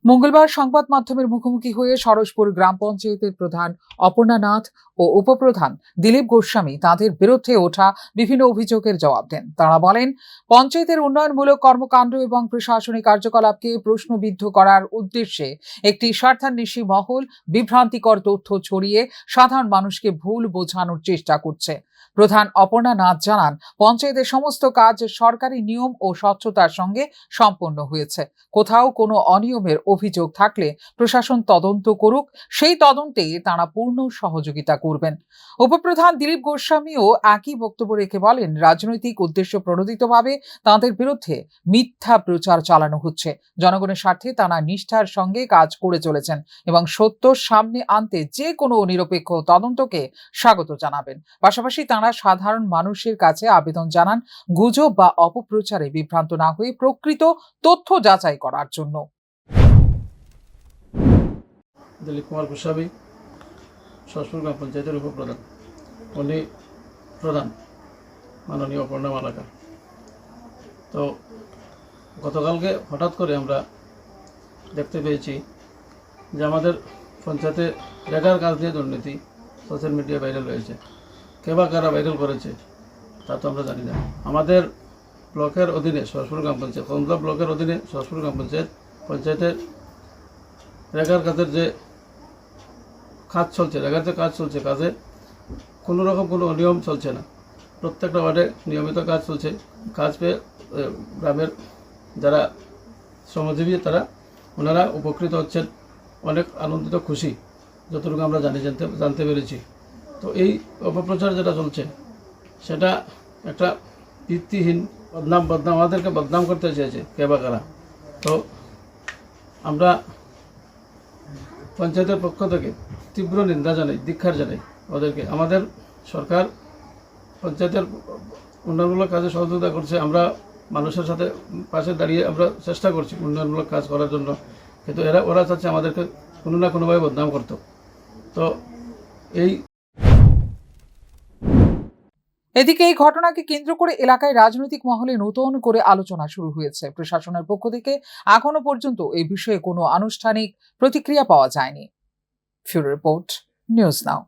মঙ্গলবার সংবাদ মাধ্যমের মুখোমুখি হয়ে সরোজপুর গ্রাম পঞ্চায়েতের প্রধান অপর্ণা নাথ ও উপপ্রধান দিলীপ গোস্বামী তাঁদের বিরুদ্ধে ওঠা বিভিন্ন অভিযোগের জবাব দেন। তাঁরা বলেন, পঞ্চায়েতের উন্নয়নমূলক কর্মকাণ্ড এবং প্রশাসনিক কার্যকলাপকে প্রশ্নবিদ্ধ করার উদ্দেশ্যে একটি স্বার্থান্বেষী মহল বিভ্রান্তিকর তথ্য ছড়িয়ে সাধারণ মানুষকে ভুল বোঝানোর চেষ্টা করছে। প্রধান অপর্ণা নাথ জানান, পঞ্চায়েতের সমস্ত কাজ সরকারি নিয়ম ও স্বচ্ছতার সঙ্গে সম্পন্ন হয়েছে। কোথাও কোনো অনিয়মের অভিযোগ থাকলে প্রশাসন তদন্ত করুক, সেই তদন্তে তাঁরা পূর্ণ সহযোগিতা করবেন। উপপ্রধান দিলীপ গোস্বামীও একই বক্তব্য রেখে বলেন, রাজনৈতিক উদ্দেশ্য প্রণোদিতভাবে তাঁদের বিরুদ্ধে মিথ্যা প্রচার চালানো হচ্ছে। জনগণের স্বার্থে তাঁরা নিষ্ঠার সঙ্গে কাজ করে চলেছেন এবং সত্য সামনে আনতে যে কোনো নিরপেক্ষ তদন্তকে স্বাগত জানাবেন। পাশাপাশি তাঁরা সাধারণ মানুষের কাছে আবেদন জানান, গুজব বা অপপ্রচারে বিভ্রান্ত না হয়ে প্রকৃত তথ্য যাচাই করার জন্য। দিলীপ কুমার গোস্বামী, সরোজপুর গ্রাম পঞ্চায়েতের উপপ্রধান। উনি প্রধান মাননীয় অপর্ণা মালাকার। তো গতকালকে হঠাৎ করে আমরা দেখতে পেয়েছি যে আমাদের পঞ্চায়েতে রেগার কাজ নিয়ে দুর্নীতি সোশ্যাল মিডিয়া ভাইরাল হয়েছে। কে বা কারা ভাইরাল করেছে তা তো আমরা জানি না। আমাদের ব্লকের অধীনে সরোজপুর গ্রাম পঞ্চায়েত, কমলা ব্লকের অধীনে সরোজপুর গ্রাম পঞ্চায়েতের রেগার কাজের যে কাজ চলছে, রেগার যে কাজ চলছে, কাজে কোনো রকম কোনো অনিয়ম চলছে না। প্রত্যেকটা ওয়ার্ডে নিয়মিত কাজ চলছে। কাজ পেয়ে গ্রামের যারা শ্রমজীবী ওনারা উপকৃত হচ্ছেন, অনেক আনন্দিত, খুশি, যতটুকু আমরা জানতে পেরেছি। তো এই অপপ্রচার যেটা চলছে সেটা একটা ভিত্তিহীন বদনাম আমাদেরকে বদনাম করতে চেয়েছে কে বা কারা। তো আমরা পঞ্চায়েতের পক্ষ থেকে তীব্র নিন্দা জানাই, ধিক্কার জানাই ওদেরকে। আমাদের সরকার পঞ্চায়েতের উন্নয়নমূলক কাজে সহযোগিতা করছে। আমরা মানুষের সাথে পাশে দাঁড়িয়ে আমরা চেষ্টা করছি উন্নয়নমূলক কাজ করার জন্য, কিন্তু ওরা চাচ্ছে আমাদেরকে কোনো না কোনোভাবে বদনাম করতো। তো এদিকে এই ঘটনাকে কেন্দ্র করে এলাকায় রাজনৈতিক মহলে নতুন করে আলোচনা শুরু হয়েছে। প্রশাসনের পক্ষ থেকে এখনো পর্যন্ত এই বিষয়ে কোনো আনুষ্ঠানিক প্রতিক্রিয়া পাওয়া যায়নি। ফিউরো রিপোর্ট, নিউজ নাও।